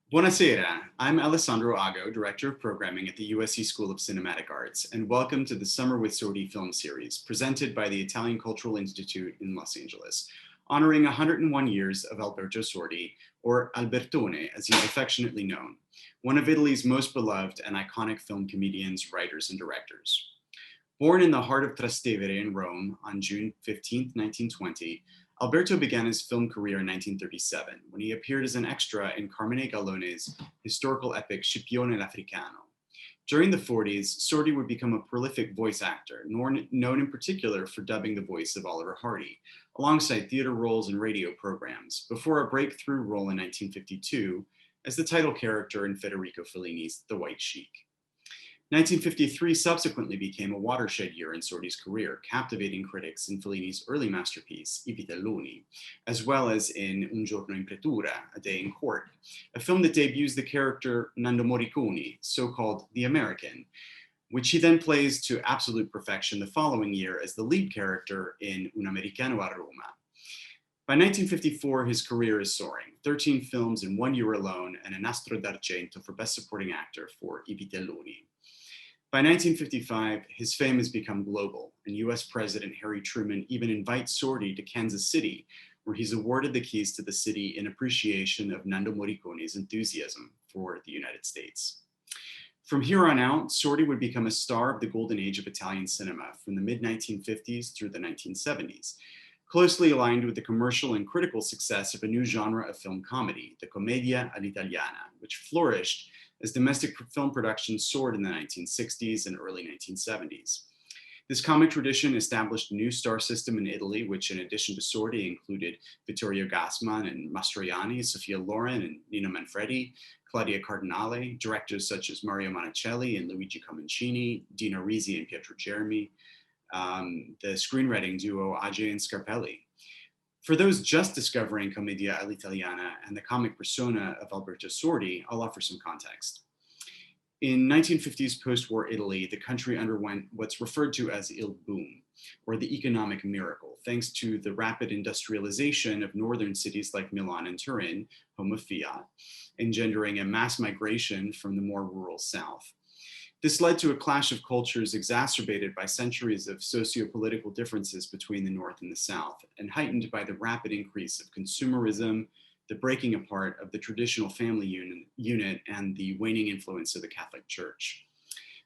Buonasera, I'm Alessandro Ago, Director of Programming at the USC School of Cinematic Arts, and welcome to the Summer with Sordi film series presented by the Italian Cultural Institute in Los Angeles, honoring 101 years of Alberto Sordi, or Albertone as he's affectionately known, one of Italy's most beloved and iconic film comedians, writers, and directors. Born in the heart of Trastevere in Rome on June 15, 1920, Alberto began his film career in 1937 when he appeared as an extra in Carmine Gallone's historical epic Scipione l'Africano. During the 40s, Sordi would become a prolific voice actor, known in particular for dubbing the voice of Oliver Hardy, alongside theater roles and radio programs, before a breakthrough role in 1952 as the title character in Federico Fellini's The White Sheik. 1953 subsequently became a watershed year in Sordi's career, captivating critics in Fellini's early masterpiece, I vitelloni, as well as in Un giorno in pretura, A Day in Court, a film that debuts the character Nando Morricone, so-called the American, which he then plays to absolute perfection the following year as the lead character in Un americano a Roma. By 1954, his career is soaring, 13 films in 1 year alone, and a Nastro d'Argento for Best Supporting Actor for I vitelloni. By 1955, his fame has become global, and US President Harry Truman even invites Sordi to Kansas City, where he's awarded the keys to the city in appreciation of Nando Morricone's enthusiasm for the United States. From here on out, Sordi would become a star of the golden age of Italian cinema from the mid-1950s through the 1970s, closely aligned with the commercial and critical success of a new genre of film comedy, the commedia all'italiana, which flourished as domestic film production soared in the 1960s and early 1970s. This comic tradition established a new star system in Italy, which in addition to Sordi included Vittorio Gassman and Mastroianni, Sophia Loren and Nino Manfredi, Claudia Cardinale, directors such as Mario Monicelli and Luigi Comencini, Dino Risi and Pietro Germi, the screenwriting duo Agee and Scarpelli. For those just discovering Commedia all'Italiana and the comic persona of Alberto Sordi, I'll offer some context. In 1950s post-war Italy, the country underwent what's referred to as Il Boom, or the economic miracle, thanks to the rapid industrialization of northern cities like Milan and Turin, home of Fiat, engendering a mass migration from the more rural south. This led to a clash of cultures exacerbated by centuries of socio-political differences between the North and the South, and heightened by the rapid increase of consumerism, the breaking apart of the traditional family unit, and the waning influence of the Catholic Church.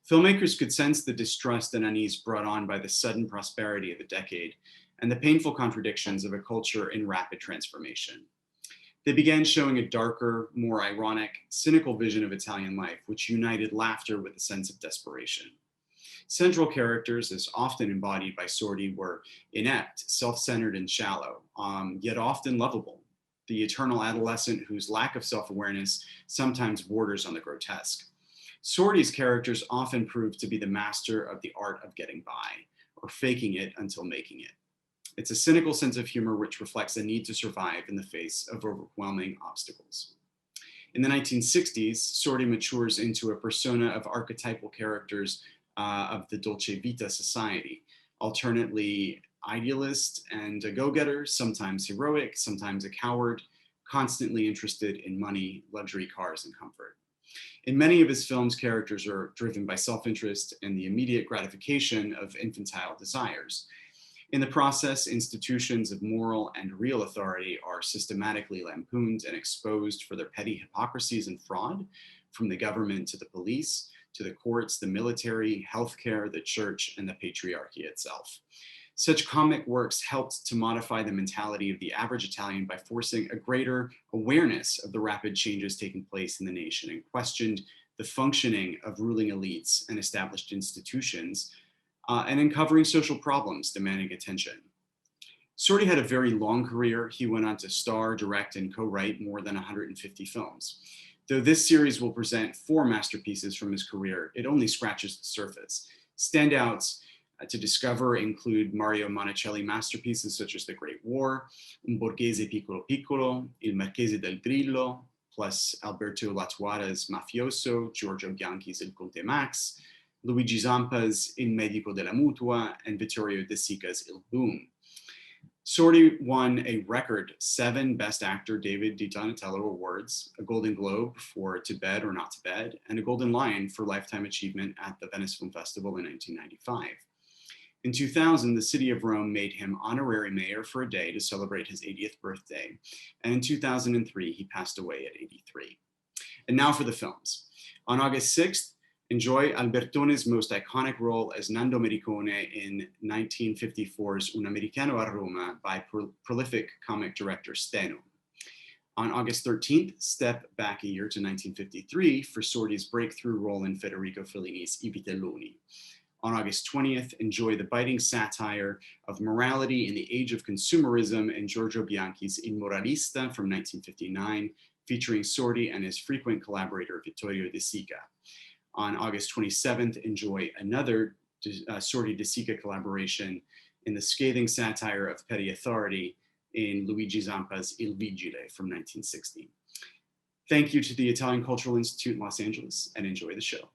Filmmakers could sense the distrust and unease brought on by the sudden prosperity of the decade and the painful contradictions of a culture in rapid transformation. They began showing a darker, more ironic, cynical vision of Italian life, which united laughter with a sense of desperation. Central characters, as often embodied by Sordi, were inept, self-centered, and shallow, yet often lovable. The eternal adolescent whose lack of self-awareness sometimes borders on the grotesque. Sordi's characters often prove to be the master of the art of getting by, or faking it until making it. It's a cynical sense of humor which reflects a need to survive in the face of overwhelming obstacles. In the 1960s, Sordi matures into a persona of archetypal characters of the Dolce Vita society, alternately idealist and a go-getter, sometimes heroic, sometimes a coward, constantly interested in money, luxury cars, and comfort. In many of his films, characters are driven by self-interest and the immediate gratification of infantile desires. In the process, institutions of moral and real authority are systematically lampooned and exposed for their petty hypocrisies and fraud, from the government to the police, to the courts, the military, healthcare, the church, and the patriarchy itself. Such comic works helped to modify the mentality of the average Italian by forcing a greater awareness of the rapid changes taking place in the nation and questioned the functioning of ruling elites and established institutions, and uncovering social problems demanding attention. Sordi had a very long career. He went on to star, direct, and co-write more than 150 films. Though this series will present 4 masterpieces from his career, it only scratches the surface. Standouts to discover include Mario Monicelli masterpieces such as The Great War, Un Borghese Piccolo Piccolo, Il Marchese del Grillo, plus Alberto Latuada's Mafioso, Giorgio Bianchi's Il Conte Max, Luigi Zampa's Il Medico della Mutua, and Vittorio De Sica's Il Boom. Sordi won a record 7 Best Actor David Di Donatello awards, a Golden Globe for To Bed or Not to Bed, and a Golden Lion for Lifetime Achievement at the Venice Film Festival in 1995. In 2000, the city of Rome made him honorary mayor for a day to celebrate his 80th birthday, and in 2003, he passed away at 83. And now for the films. On August 6th, enjoy Albertone's most iconic role as Nando Mericone in 1954's Un Americano a Roma by prolific comic director Steno. On August 13th, step back a year to 1953 for Sordi's breakthrough role in Federico Fellini's I Vitelloni. On August 20th, enjoy the biting satire of morality in the age of consumerism in Giorgio Bianchi's In Moralista from 1959, featuring Sordi and his frequent collaborator Vittorio De Sica. On August 27th, enjoy another Sordi De Sica collaboration in the scathing satire of petty authority in Luigi Zampa's Il Vigile from 1960. Thank you to the Italian Cultural Institute in Los Angeles, and enjoy the show.